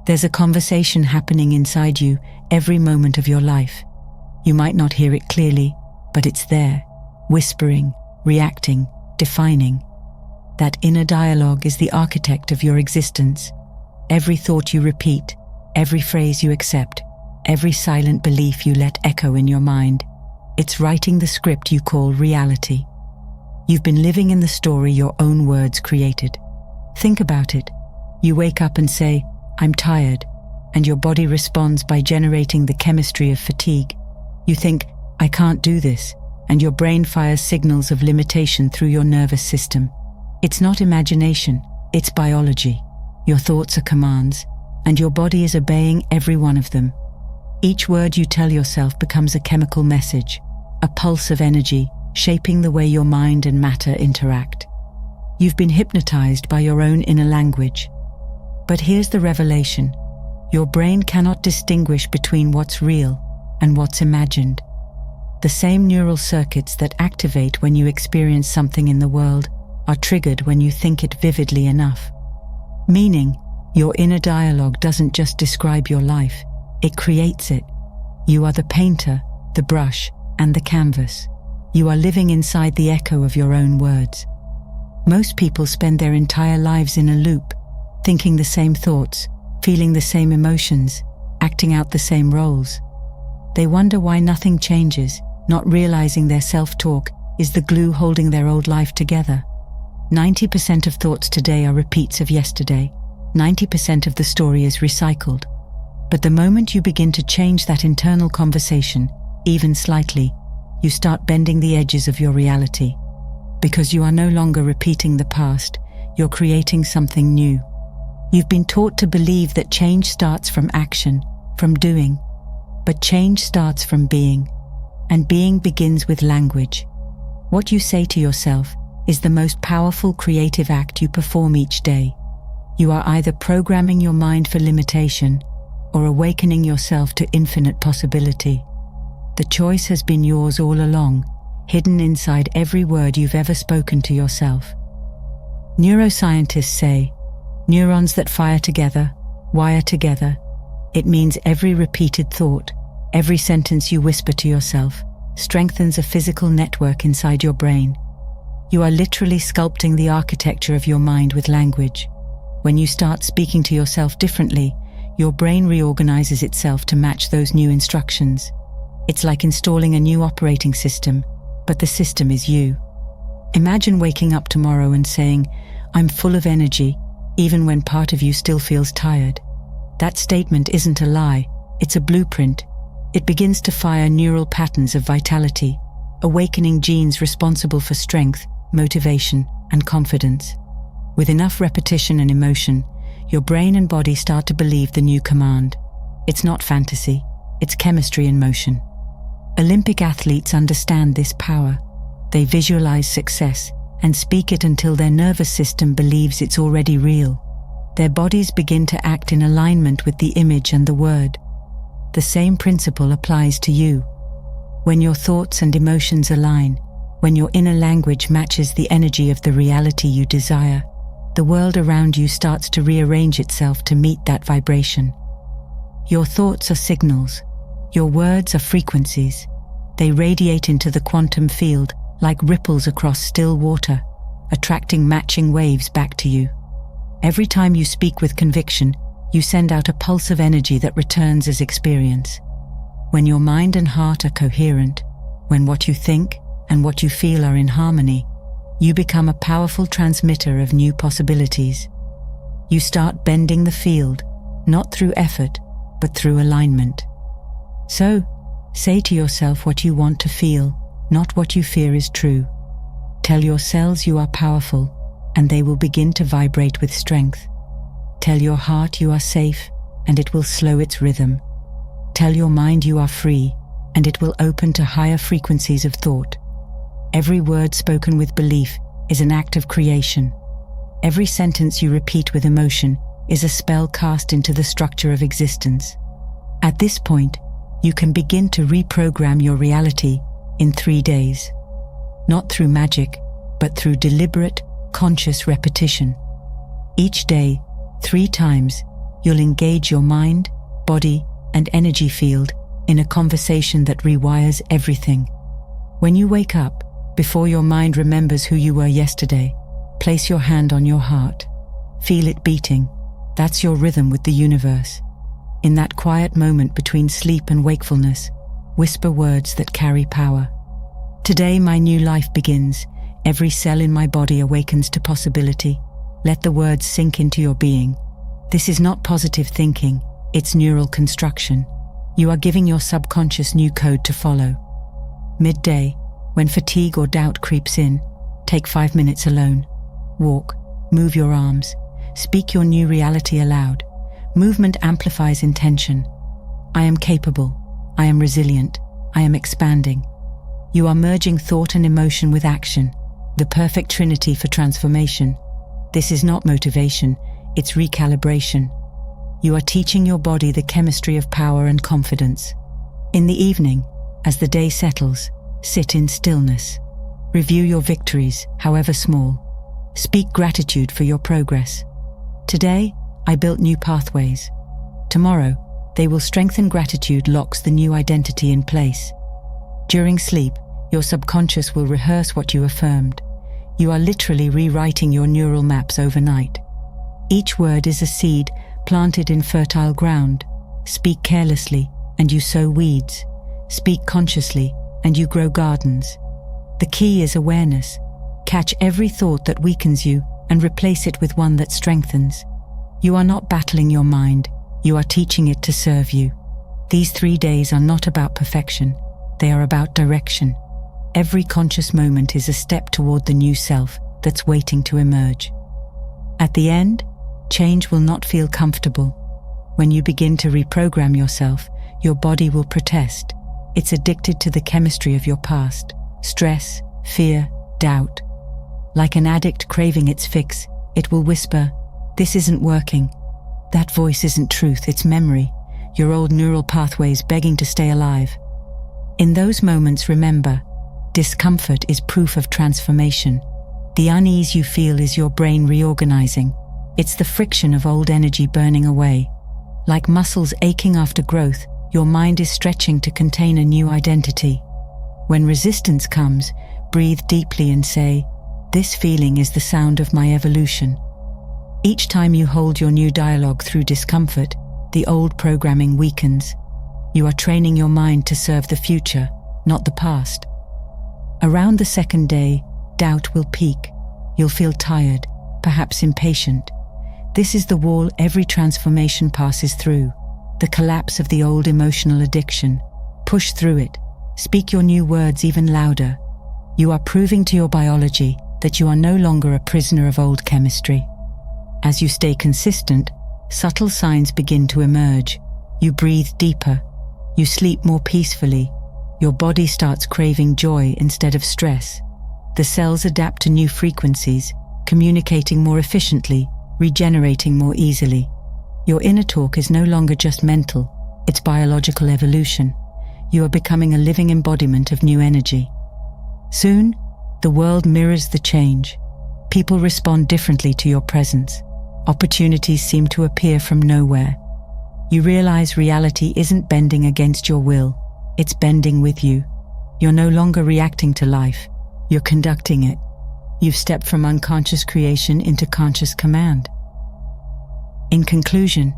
There's a conversation happening inside you every moment of your life. You might not hear it clearly, but it's there, whispering, reacting, defining. That inner dialogue is the architect of your existence. Every thought you repeat, every phrase you accept, every silent belief you let echo in your mind, it's writing the script you call reality. You've been living in the story your own words created. Think about it. You wake up and say, "I'm tired," and your body responds by generating the chemistry of fatigue. You think, "I can't do this," and your brain fires signals of limitation through your nervous system. It's not imagination, it's biology. Your thoughts are commands, and your body is obeying every one of them. Each word you tell yourself becomes a chemical message, a pulse of energy, shaping the way your mind and matter interact. You've been hypnotized by your own inner language. But here's the revelation. Your brain cannot distinguish between what's real and what's imagined. The same neural circuits that activate when you experience something in the world are triggered when you think it vividly enough. Meaning, your inner dialogue doesn't just describe your life, it creates it. You are the painter, the brush, and the canvas. You are living inside the echo of your own words. Most people spend their entire lives in a loop, thinking the same thoughts, feeling the same emotions, acting out the same roles. They wonder why nothing changes, not realizing their self-talk is the glue holding their old life together. 90% of thoughts today are repeats of yesterday. 90% of the story is recycled. But the moment you begin to change that internal conversation, even slightly, you start bending the edges of your reality. Because you are no longer repeating the past, you're creating something new. You've been taught to believe that change starts from action, from doing. But change starts from being. And being begins with language. What you say to yourself is the most powerful creative act you perform each day. You are either programming your mind for limitation or awakening yourself to infinite possibility. The choice has been yours all along, hidden inside every word you've ever spoken to yourself. Neuroscientists say, neurons that fire together, wire together. It means every repeated thought, every sentence you whisper to yourself, strengthens a physical network inside your brain. You are literally sculpting the architecture of your mind with language. When you start speaking to yourself differently, your brain reorganizes itself to match those new instructions. It's like installing a new operating system, but the system is you. Imagine waking up tomorrow and saying, "I'm full of energy," even when part of you still feels tired. That statement isn't a lie, it's a blueprint. It begins to fire neural patterns of vitality, awakening genes responsible for strength, motivation, and confidence. With enough repetition and emotion, your brain and body start to believe the new command. It's not fantasy, it's chemistry in motion. Olympic athletes understand this power. They visualize success and speak it until their nervous system believes it's already real. Their bodies begin to act in alignment with the image and the word. The same principle applies to you. When your thoughts and emotions align, when your inner language matches the energy of the reality you desire, the world around you starts to rearrange itself to meet that vibration. Your thoughts are signals. Your words are frequencies. They radiate into the quantum field like ripples across still water, attracting matching waves back to you. Every time you speak with conviction, you send out a pulse of energy that returns as experience. When your mind and heart are coherent, when what you think and what you feel are in harmony, you become a powerful transmitter of new possibilities. You start bending the field, not through effort, but through alignment. So, say to yourself what you want to feel, not what you fear is true. Tell your cells you are powerful, and they will begin to vibrate with strength. Tell your heart you are safe, and it will slow its rhythm. Tell your mind you are free, and it will open to higher frequencies of thought. Every word spoken with belief is an act of creation. Every sentence you repeat with emotion is a spell cast into the structure of existence. At this point, you can begin to reprogram your reality in 3 days. Not through magic, but through deliberate, conscious repetition. Each day, 3 times, you'll engage your mind, body, and energy field in a conversation that rewires everything. When you wake up, before your mind remembers who you were yesterday, place your hand on your heart. Feel it beating. That's your rhythm with the universe. In that quiet moment between sleep and wakefulness, whisper words that carry power. Today my new life begins. Every cell in my body awakens to possibility. Let the words sink into your being. This is not positive thinking, it's neural construction. You are giving your subconscious new code to follow. Midday, when fatigue or doubt creeps in, take 5 minutes alone. Walk, move your arms, speak your new reality aloud. Movement amplifies intention. I am capable. I am resilient. I am expanding. You are merging thought and emotion with action, the perfect trinity for transformation. This is not motivation, it's recalibration. You are teaching your body the chemistry of power and confidence. In the evening, as the day settles, sit in stillness. Review your victories, however small. Speak gratitude for your progress. Today, I built new pathways. Tomorrow, they will strengthen. Gratitude locks the new identity in place. During sleep, your subconscious will rehearse what you affirmed. You are literally rewriting your neural maps overnight. Each word is a seed planted in fertile ground. Speak carelessly, and you sow weeds. Speak consciously, and you grow gardens. The key is awareness. Catch every thought that weakens you and replace it with one that strengthens. You are not battling your mind, you are teaching it to serve you. These 3 days are not about perfection, they are about direction. Every conscious moment is a step toward the new self that's waiting to emerge. At the end, change will not feel comfortable. When you begin to reprogram yourself, your body will protest. It's addicted to the chemistry of your past: stress, fear, doubt. Like an addict craving its fix, it will whisper, "This isn't working." That voice isn't truth, it's memory, your old neural pathways begging to stay alive. In those moments, remember, discomfort is proof of transformation. The unease you feel is your brain reorganizing. It's the friction of old energy burning away. Like muscles aching after growth, your mind is stretching to contain a new identity. When resistance comes, breathe deeply and say, "This feeling is the sound of my evolution." Each time you hold your new dialogue through discomfort, the old programming weakens. You are training your mind to serve the future, not the past. Around the second day, doubt will peak. You'll feel tired, perhaps impatient. This is the wall every transformation passes through, the collapse of the old emotional addiction. Push through it. Speak your new words even louder. You are proving to your biology that you are no longer a prisoner of old chemistry. As you stay consistent, subtle signs begin to emerge. You breathe deeper. You sleep more peacefully. Your body starts craving joy instead of stress. The cells adapt to new frequencies, communicating more efficiently, regenerating more easily. Your inner talk is no longer just mental, it's biological evolution. You are becoming a living embodiment of new energy. Soon, the world mirrors the change. People respond differently to your presence. Opportunities seem to appear from nowhere. You realize reality isn't bending against your will, it's bending with you. You're no longer reacting to life, you're conducting it. You've stepped from unconscious creation into conscious command. In conclusion,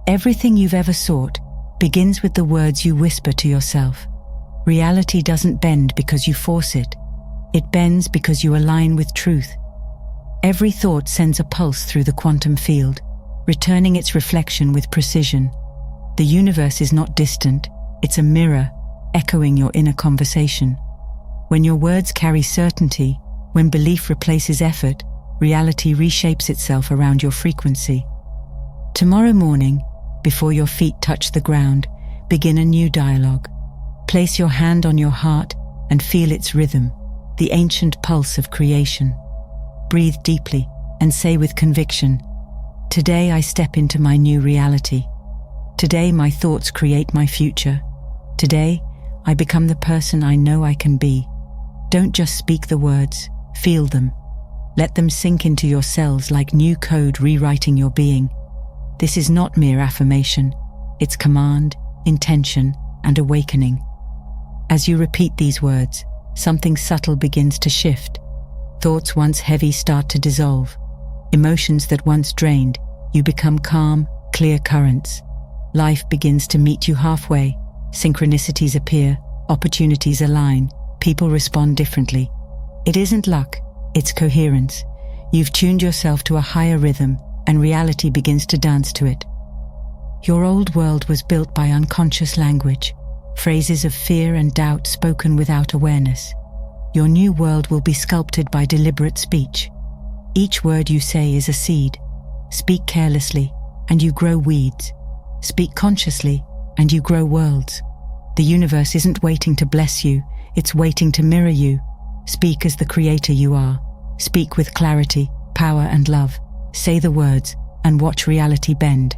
everything you've ever sought begins with the words you whisper to yourself. Reality doesn't bend because you force it. It bends because you align with truth. Every thought sends a pulse through the quantum field, returning its reflection with precision. The universe is not distant, it's a mirror, echoing your inner conversation. When your words carry certainty, when belief replaces effort, reality reshapes itself around your frequency. Tomorrow morning, before your feet touch the ground, begin a new dialogue. Place your hand on your heart and feel its rhythm, the ancient pulse of creation. Breathe deeply and say with conviction, "Today I step into my new reality. Today my thoughts create my future. Today I become the person I know I can be." Don't just speak the words, feel them. Let them sink into your cells like new code rewriting your being. This is not mere affirmation, it's command, intention, and awakening. As you repeat these words, something subtle begins to shift. Thoughts once heavy start to dissolve. Emotions that once drained, you become calm, clear currents. Life begins to meet you halfway. Synchronicities appear, opportunities align, people respond differently. It isn't luck, it's coherence. You've tuned yourself to a higher rhythm, and reality begins to dance to it. Your old world was built by unconscious language, phrases of fear and doubt spoken without awareness. Your new world will be sculpted by deliberate speech. Each word you say is a seed. Speak carelessly, and you grow weeds. Speak consciously, and you grow worlds. The universe isn't waiting to bless you, it's waiting to mirror you. Speak as the creator you are. Speak with clarity, power, and love. Say the words, and watch reality bend.